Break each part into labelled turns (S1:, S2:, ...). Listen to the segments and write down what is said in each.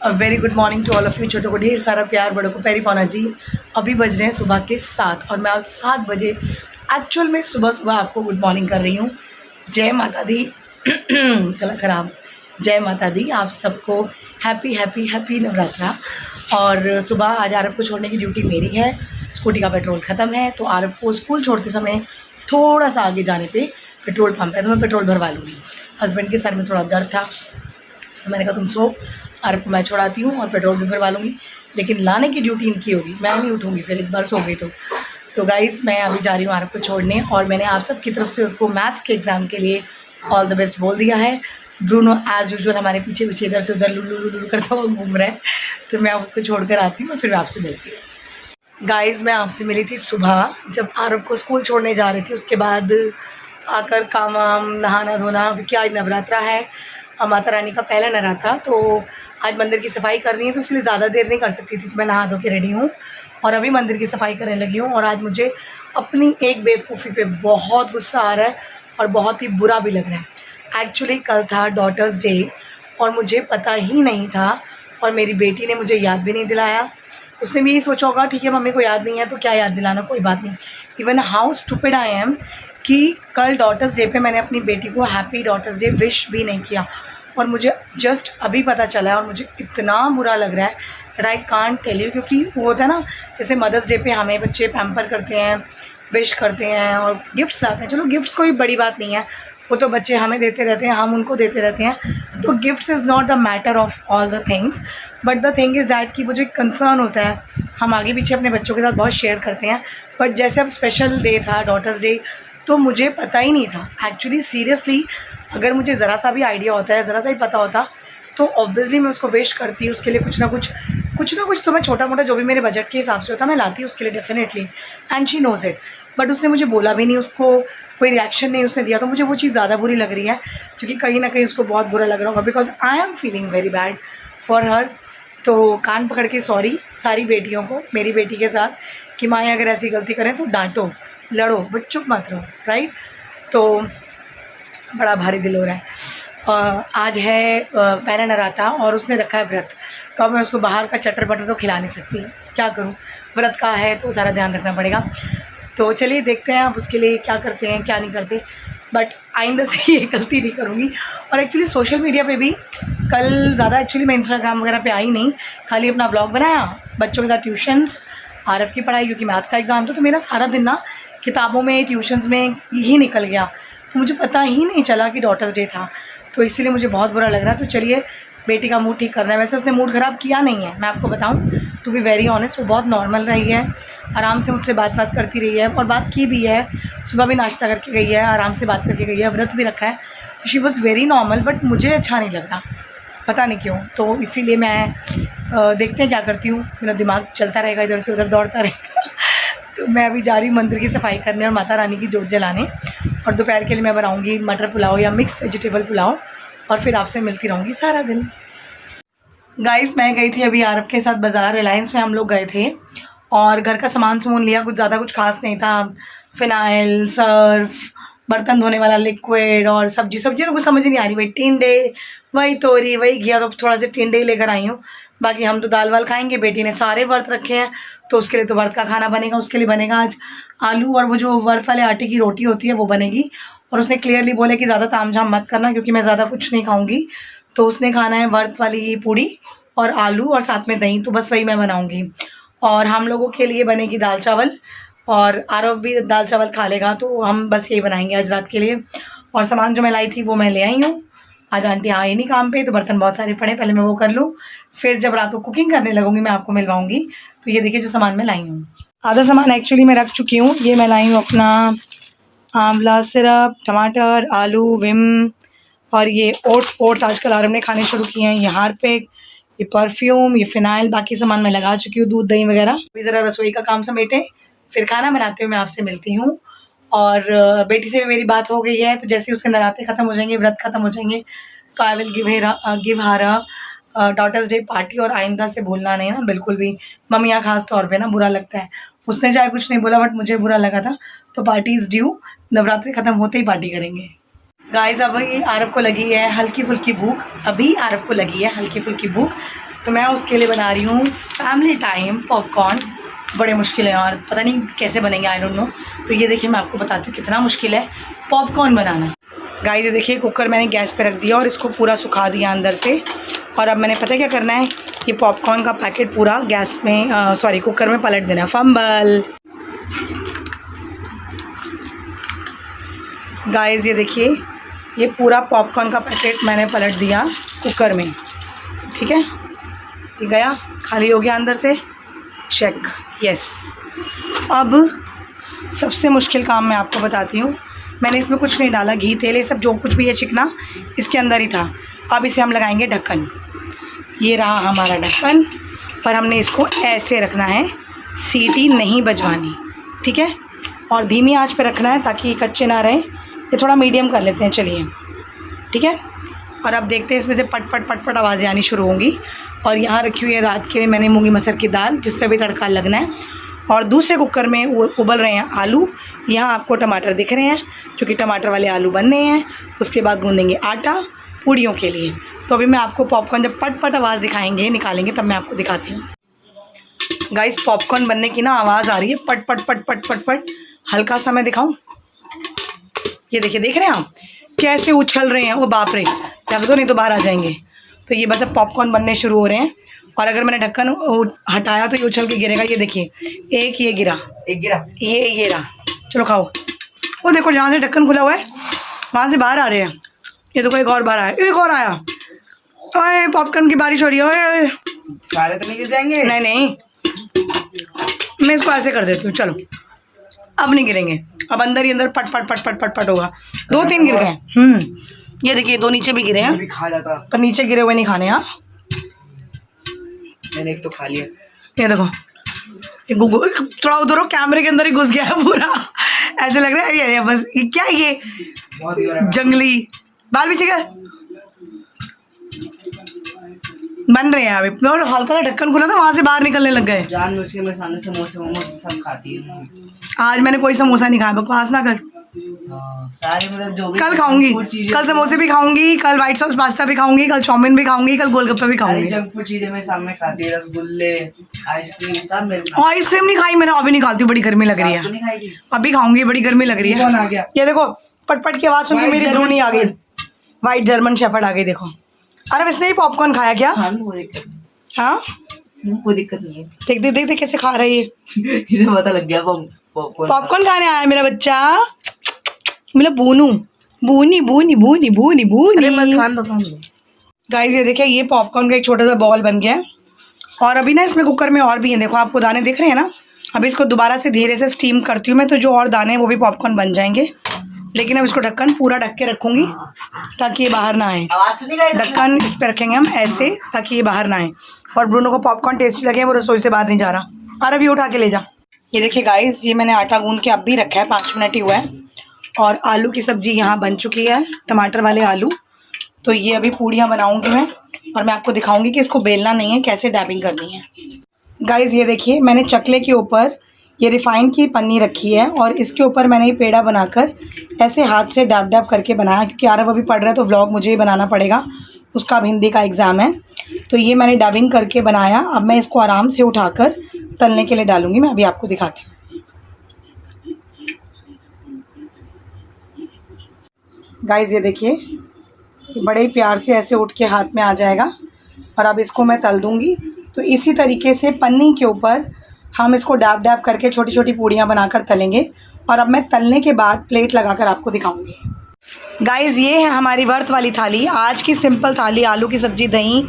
S1: Very good morning to all of you. छोटों को ढेर सारा प्यार, बड़ों को पैरी पाना जी। अभी बज रहे हैं सुबह के 7 और मैं आज 7 बजे एक्चुअल में सुबह सुबह आपको गुड मॉर्निंग कर रही हूँ। जय माता दी। गला खराब। जय माता दी। आप सबको हैप्पी हैप्पी हैप्पी नवरात्रा। और सुबह आज आरव को छोड़ने की ड्यूटी मेरी है। स्कूटी का पेट्रोल ख़त्म है तो आरव को स्कूल छोड़ते समय थोड़ा सा आगे जाने पे पेट्रोल पंप है तो मैं पेट्रोल भरवा लूँगी। हस्बैंड के सर में थोड़ा दर्द था तो मैंने कहा तुम सो, आरव को मैं छुड़ाती हूँ और पेट्रोल भी भरवा लूँगी। लेकिन लाने की ड्यूटी इनकी होगी, मैं नहीं उठूँगी फिर एक बार सो गई तो गाइस मैं अभी जा रही हूँ आरव को छोड़ने। और मैंने आप सब की तरफ से उसको मैथ्स के एग्ज़ाम के लिए ऑल द बेस्ट बोल दिया है। ब्रूनो एज़ यूजुअल हमारे पीछे पीछे इधर से उधर लुलू लुलू करता हुआ घूम रहा है तो मैं उसको छोड़ कर आती हूँ और फिर आपसे मिलती हूँ। गाइस मैं आपसे मिली थी सुबह जब आरव को स्कूल छोड़ने जा रही थी। उसके बाद आकर काम वाम नहाना धोना, क्योंकि आज नवरात्रा है, माता रानी का पहला नवरात्रा, तो आज मंदिर की सफाई करनी है तो इसलिए ज़्यादा देर नहीं कर सकती थी। तो मैं नहा धो के रेडी हूँ और अभी मंदिर की सफाई करने लगी हूँ। और आज मुझे अपनी एक बेवकूफ़ी पे बहुत गुस्सा आ रहा है और बहुत ही बुरा भी लग रहा है। एक्चुअली कल था डॉटर्स डे और मुझे पता ही नहीं था और मेरी बेटी ने मुझे याद भी नहीं दिलाया। उसने भी यही सोचा होगा ठीक है मम्मी को याद नहीं है तो क्या याद दिलाना, कोई बात नहीं। Even how stupid I am कि कल डॉटर्स डे पे मैंने अपनी बेटी को हैप्पी डॉटर्स डे विश भी नहीं किया और मुझे जस्ट अभी पता चला है और मुझे इतना बुरा लग रहा है that I can't tell you. क्योंकि वो होता है ना, जैसे मदर्स डे पे हमें बच्चे पैम्पर करते हैं, विश करते हैं और गिफ्ट्स लाते हैं। चलो गिफ्ट्स कोई बड़ी बात नहीं है, वो तो बच्चे हमें देते रहते हैं, हम उनको देते रहते हैं। तो gifts is not the matter of all the things, but the thing is that कि वो जो एक कंसर्न होता है हम आगे पीछे अपने बच्चों के साथ बहुत शेयर करते हैं। बट जैसे अब स्पेशल डे था डॉटर्स डे तो मुझे पता ही नहीं था एक्चुअली। सीरियसली अगर मुझे ज़रा सा भी आइडिया होता है, ज़रा सा ही पता होता तो ऑब्वियसली मैं उसको विश करती। उसके लिए कुछ ना कुछ तो मैं छोटा मोटा जो भी मेरे बजट के हिसाब से होता मैं लाती उसके लिए definitely, and she knows it. But उसने मुझे बोला भी नहीं, उसको कोई रिएक्शन नहीं उसने दिया, तो मुझे वो चीज़ ज़्यादा बुरी लग रही है क्योंकि कहीं ना कहीं उसको बहुत बुरा लग रहा होगा because I am feeling very bad for her. तो कान पकड़ के सॉरी सारी बेटियों को, मेरी बेटी के साथ, कि माएँ अगर ऐसी गलती करें तो डांटो, लड़ो, बट चुप मत रहो, राइट। तो बड़ा भारी दिल हो रहा है। आज है पहला नवरात्रा और उसने रखा है व्रत, तो अब मैं उसको बाहर का चटर बटर तो खिला नहीं सकती, क्या करूं, व्रत का है तो सारा ध्यान रखना पड़ेगा। तो चलिए देखते हैं अब उसके लिए क्या करते हैं क्या नहीं करते। बट आइंदा से ये गलती नहीं करूँगी। और एक्चुअली सोशल मीडिया पे भी कल ज़्यादा एक्चुअली मैं इंस्टाग्राम वगैरह पे आई नहीं, खाली अपना ब्लॉग बनाया, बच्चों के साथ ट्यूशन्स, आरव की पढ़ाई क्योंकि मैथ्स का एग्ज़ाम था तो मेरा सारा दिन ना किताबों में ट्यूशन्स में ही निकल गया। तो मुझे पता ही नहीं चला कि डॉटर्स डे था, तो इसीलिए मुझे बहुत बुरा लग रहा है। तो चलिए बेटी का मूड ठीक करना है। वैसे उसने मूड ख़राब किया नहीं है, मैं आपको बताऊं टू बी वेरी ऑनेस्ट, वो बहुत नॉर्मल रही है, आराम से मुझसे बात करती रही है और बात की भी है। सुबह भी नाश्ता करके गई है, आराम से बात करके गई है, व्रत भी रखा है, तो she was very normal. But मुझे अच्छा नहीं लग रहा, पता नहीं क्यों। तो इसीलिए मैं देखते हैं क्या करती हूँ, मेरा दिमाग चलता रहेगा, इधर से उधर दौड़ता रहेगा। तो मैं अभी जा रही हूँ मंदिर की सफाई करने और माता रानी की जोत जलाने। और दोपहर के लिए मैं बनाऊँगी मटर पुलाव या मिक्स वेजिटेबल पुलाव और फिर आपसे मिलती रहूँगी सारा दिन। गाइस मैं गई थी अभी आरव के साथ बाज़ार, रिलायंस में हम लोग गए थे और घर का सामान लिया, कुछ ज़्यादा कुछ खास नहीं था। फिनाइल, सर्फ, बर्तन धोने वाला लिक्विड और सब्जी तो कुछ समझ नहीं आ रही, वही टिंडे, वही तोरी, वही घिया, तो थोड़ा सा टिंडे ही लेकर आई हूँ। बाकी हम तो दाल वाल खाएंगे, बेटी ने सारे व्रत रखे हैं तो उसके लिए तो व्रत का खाना बनेगा। उसके लिए बनेगा आज आलू और वो जो व्रत वाले आटे की रोटी होती है वो बनेगी। और उसने क्लियरली बोले कि ज़्यादा तामझाम मत करना क्योंकि मैं ज़्यादा कुछ नहीं खाऊंगी। तो उसने खाना है व्रत वाली पूड़ी और आलू और साथ में दही, तो बस वही मैं बनाऊंगी। और हम लोगों के लिए बनेगी दाल चावल और आरव भी दाल चावल खा लेगा, तो हम बस यही बनाएंगे आज रात के लिए। और सामान जो मैं लाई थी वो मैं ले आई हूँ। आज आंटी आई नहीं काम पे तो बर्तन बहुत सारे पड़े, पहले मैं वो कर लूँ, फिर जब रात को कुकिंग करने लगूँगी मैं आपको मिलवाऊँगी। तो ये देखिए जो सामान मैं लाई हूँ, आधा सामान एक्चुअली मैं रख चुकी हूँ। ये मैं लाई हूँ अपना आंवला सिरप, टमाटर, आलू, विम और ये ओट्स आजकल आरव ने खाने शुरू किए हैं, ये हारपिक, ये परफ्यूम, ये फ़िनाइल, बाकी सामान मैं लगा चुकी हूँ, दूध दही वगैरह। अभी ज़रा रसोई का काम समेटें फिर खाना बनाते हुए मैं आपसे मिलती हूँ। और बेटी से भी मेरी बात हो गई है, तो जैसे ही उसके नराते ख़त्म हो जाएंगे, व्रत ख़त्म हो जाएंगे, तो I will give her daughter's day party. और आइंदा से भूलना नहीं ना बिल्कुल भी, मम्मियाँ खास तौर पे ना बुरा लगता है। उसने चाहे कुछ नहीं बोला बट मुझे बुरा लगा था, तो पार्टी इज़ ड्यू, नवरात्रि ख़त्म होते ही पार्टी करेंगे। गाइस अभी आरव को लगी है हल्की फुल्की भूख, तो मैं उसके लिए बना रही हूँ फैमिली टाइम पॉपकॉर्न। बड़े मुश्किल है और पता नहीं कैसे बनेंगे, आई डोंट नो। तो ये देखिए मैं आपको बताती हूँ कितना मुश्किल है पॉपकॉर्न बनाना। गाइस ये देखिए कुकर मैंने गैस पे रख दिया और इसको पूरा सुखा दिया अंदर से। और अब मैंने पता है क्या करना है, ये पॉपकॉर्न का पैकेट पूरा गैस में कुकर में पलट देना है। फंबल। गाइस ये देखिए ये पूरा पॉपकॉर्न का पैकेट मैंने पलट दिया कुकर में, ठीक है। ये गया, खाली हो गया अंदर से, चेक, यस। अब सबसे मुश्किल काम मैं आपको बताती हूँ। मैंने इसमें कुछ नहीं डाला, घी तेल ये सब जो कुछ भी है चिकना इसके अंदर ही था। अब इसे हम लगाएंगे ढक्कन। ये रहा हमारा ढक्कन, पर हमने इसको ऐसे रखना है, सीटी नहीं बजवानी, ठीक है। और धीमी आंच पे रखना है ताकि ये कच्चे ना रहें। ये थोड़ा मीडियम कर लेते हैं, चलिए, ठीक है। और अब देखते हैं इसमें से पट पट पट पट आवाज़ें आनी शुरू होंगी। और यहाँ रखी हुई है रात के लिए मैंने मूंगी मसर की दाल, जिस पे भी तड़का लगना है। और दूसरे कुकर में उबल रहे हैं आलू। यहाँ आपको टमाटर दिख रहे हैं क्योंकि टमाटर वाले आलू बनने हैं। उसके बाद गूंदेंगे आटा पूड़ियों के लिए। तो अभी मैं आपको पॉपकॉर्न जब पट पट आवाज़ दिखाएंगे निकालेंगे तब मैं आपको दिखाती हूँ। गाइस पॉपकॉर्न बनने की ना आवाज़ आ रही है, पट पट पट पट पट पट। हल्का सा मैं दिखाऊँ, ये देखिए, देख रहे हैं आप कैसे उछल रहे हैं। वो बाप रे, जब तो नहीं तो बाहर आ जाएंगे। तो ये बस अब पॉपकॉर्न बनने शुरू हो रहे हैं। और अगर मैंने ढक्कन हटाया तो ये उछल के गिरेगा। ये देखिए, एक ये गिरा, एक गिरा, ये रहा। चलो खाओ। वो देखो जहाँ से ढक्कन खुला हुआ है वहाँ से बाहर आ रहे हैं। ये देखो एक और बाहर आया, एक और आया। ओए पॉपकॉर्न की बारिश हो रही है। ओए
S2: सारे तो नहीं गिर जाएंगे।
S1: नहीं, मैं इसको ऐसे कर देती हूँ। चलो अब नहीं गिरेंगे, अब अंदर ही अंदर पट पट पट पट पट पट होगा। 2-3 गिर गए। ये देखिए 2 नीचे भी गिरे हैं,
S2: भी खा जाता,
S1: पर नीचे गिरे हुए नहीं खाने। हाँ
S2: मैंने एक तो खा लिया।
S1: ये देखो, ये थोड़ा उधर कैमरे के अंदर ही घुस गया है पूरा। ऐसे लग रहा है ये बस, ये क्या है, ये जंगली बाल पीछे कर बन रहे हैं अभी। और हल्का सा ढक्कन खुला था, वहां से बाहर निकलने लग गए।
S2: जान मुझे मेरे सामने समोसे मोमोसे सब खाती है।
S1: आज मैंने कोई समोसा नहीं खाया, बकवास ना कर।
S2: सारे मतलब जो भी
S1: कल खाऊंगी, कल समोसे भी खाऊंगी, कल व्हाइट सॉस पास्ता भी खाऊंगी, कल चाउमीन भी खाऊंगी, कल गोलगप्पे भी खाऊंगी।
S2: जंक फूड चीजें मेरे सामने खाती है, रसगुल्ले, आइसक्रीम सब मेरे।
S1: आइसक्रीम नहीं खाई मैंने, अभी नहीं खाती, बड़ी गर्मी लग रही है। अभी खाऊंगी, बड़ी गर्मी लग रही है।
S2: कौन आ गया?
S1: ये देखो पटपट की आवाज सुन के मेरी रोनी आ गई। व्हाइट जर्मन शेफर्ड आ गई, देखो। अरे इसने ही पॉपकॉर्न खाया क्या? हाँ
S2: कोई दिक्कत नहीं है।
S1: देख देख देख देख कैसे खा रही है।
S2: इसे पता लग गया
S1: पॉपकॉर्न खाने आया मेरा बच्चा, मेरा बोनू, बूनी बूनी बूनी बूनी बूनी।
S2: खान दो।
S1: गाइस ये देखिए, ये पॉपकॉर्न का एक छोटा सा बॉल बन गया है। और अभी ना इसमें कुकर में और भी हैं, देखो आपको दाने दिख रहे हैं ना। अभी इसको दोबारा से धीरे से स्टीम करती हूँ मैं, तो जो और दाने हैं वो भी पॉपकॉर्न बन जाएंगे। लेकिन अब इसको ढक्कन पूरा ढक के रखूँगी ताकि ये बाहर ना आए। ढक्कन इस पर रखेंगे हम ऐसे ताकि ये बाहर ना आए। और ब्रूनो को पॉपकॉर्न टेस्टी लगे, वो रसोई से बाहर नहीं जा रहा। अरे अभी उठा के ले जा। ये देखिए गाइस, ये मैंने आटा गूंद के अब भी रखा है, 5 मिनट ही हुआ है। और आलू की सब्ज़ी यहाँ बन चुकी है, टमाटर वाले आलू। तो ये अभी पूड़ियाँ बनाऊँगी मैं, और मैं आपको दिखाऊँगी कि इसको बेलना नहीं है, कैसे डैबिंग करनी है। गाइस ये देखिए, मैंने चकले के ऊपर ये रिफ़ाइन की पन्नी रखी है और इसके ऊपर मैंने ये पेड़ा बनाकर ऐसे हाथ से डैब डैब करके बनाया, क्योंकि आरब अभी पढ़ रहा है तो व्लॉग मुझे ही बनाना पड़ेगा, उसका अब हिंदी का एग्ज़ाम है। तो ये मैंने डैबिंग करके बनाया। अब मैं इसको आराम से उठाकर तलने के लिए डालूँगी। मैं अभी आपको दिखाती हूँ। गाइस ये देखिए, बड़े ही प्यार से ऐसे उठ के हाथ में आ जाएगा। और अब इसको मैं तल दूँगी। तो इसी तरीके से पन्नी के ऊपर हम इसको डैब डैब करके छोटी छोटी पूड़ियाँ बनाकर तलेंगे। और अब मैं तलने के बाद प्लेट लगाकर आपको दिखाऊंगी। गाइस ये है हमारी वर्त वाली थाली, आज की सिंपल थाली, आलू की सब्ज़ी, दही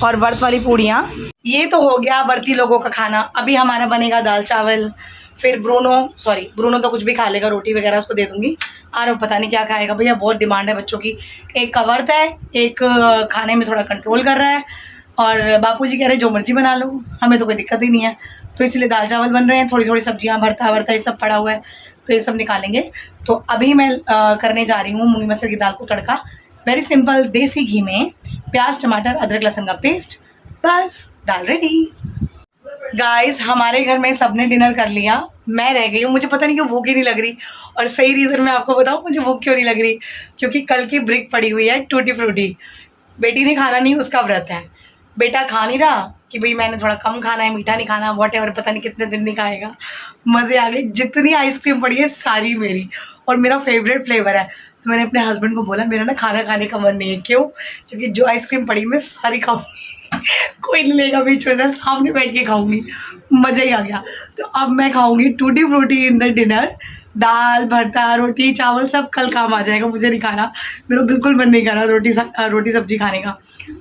S1: और वर्त वाली पूड़ियाँ। ये तो हो गया वर्ती लोगों का खाना। अभी हमारा बनेगा दाल चावल। फिर ब्रूनो तो कुछ भी खा लेगा, रोटी वगैरह उसको दे दूँगी। आरव पता नहीं क्या खाएगा, भैया बहुत डिमांड है बच्चों की। एक का व्रत है, एक खाने में थोड़ा कंट्रोल कर रहा है, और बापूजी कह रहे जो मर्जी बना लो, हमें तो कोई दिक्कत ही नहीं है। तो इसलिए दाल चावल बन रहे हैं, थोड़ी थोड़ी सब्जियां, भरता ये सब पड़ा हुआ है, तो ये सब निकालेंगे। तो अभी मैं करने जा रही हूँ मूंगी मसर की दाल को तड़का, वेरी सिंपल, देसी घी में प्याज टमाटर अदरक लहसुन का पेस्ट, बस दाल रेडी। गाइस हमारे घर में सबने डिनर कर लिया, मैं रह गई हूँ। मुझे पता नहीं क्यों भूख ही नहीं लग रही। और सही रीज़न मैं आपको बताऊँ मुझे भूख क्यों नहीं लग रही, क्योंकि कल की ब्रिक पड़ी हुई है टूटी फ्रूटी। बेटी ने खाना नहीं, उसका व्रत है। बेटा खा नहीं रहा कि भाई मैंने थोड़ा कम खाना है, मीठा नहीं खाना, वॉटेवर, पता नहीं कितने दिन नहीं खाएगा। मज़े आ गए, जितनी आइसक्रीम पड़ी है सारी मेरी, और मेरा फेवरेट फ्लेवर है। तो मैंने अपने हस्बैंड को बोला मेरा ना खाना खाने का मन नहीं है। क्यों? क्योंकि जो आइसक्रीम पड़ी मैं सारी खाऊंगी कोई नहीं लेगा बीच में से, सामने बैठ के खाऊंगी। मज़ा ही आ गया। तो अब मैं खाऊंगी tutti frutti in the dinner. दाल भरता रोटी चावल सब कल काम आ जाएगा, मुझे नहीं खाना। मेरा बिल्कुल मन नहीं कर रहा रोटी सब्जी खाने का।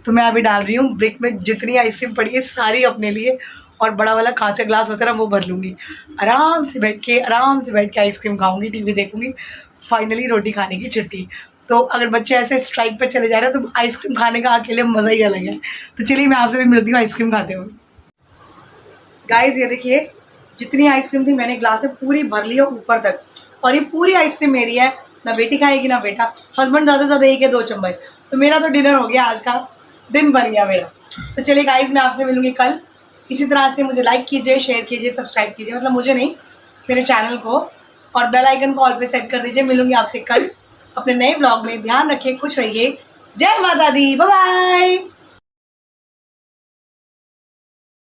S1: तो मैं अभी डाल रही हूँ ब्रेक में जितनी आइसक्रीम पड़ी है सारी अपने लिए, और बड़ा वाला कांच का ग्लास होता है ना वो भर लूँगी। आराम से बैठ के आइसक्रीम खाऊंगी, टीवी देखूंगी, फाइनली रोटी खाने की छुट्टी। तो अगर बच्चे ऐसे स्ट्राइक पे चले जा रहे हैं तो आइसक्रीम खाने का अकेले मज़ा ही अलग है। तो चलिए मैं आपसे भी मिलती हूँ आइसक्रीम खाते हुए। गाइस ये देखिए जितनी आइसक्रीम थी मैंने ग्लास में पूरी भर ली है ऊपर तक, और ये पूरी आइसक्रीम मेरी है, ना बेटी खाएगी ना बेटा। हस्बैंड ज़्यादा से ज़्यादा 1 या 2 चम्मच। तो मेरा तो डिनर हो गया, आज का दिन बन गया मेरा। तो चलिए गाइस मैं आपसे मिलूंगी कल। इसी तरह से मुझे लाइक कीजिए, शेयर कीजिए, सब्सक्राइब कीजिए, मतलब मुझे नहीं, मेरे चैनल को, और बेल आइकन को ऑल पे सेट कर दीजिए। मिलूंगी आपसे कल अपने नए ब्लॉग में। ध्यान रखिए, खुश रहिए। जय माता दी, बाय बाय।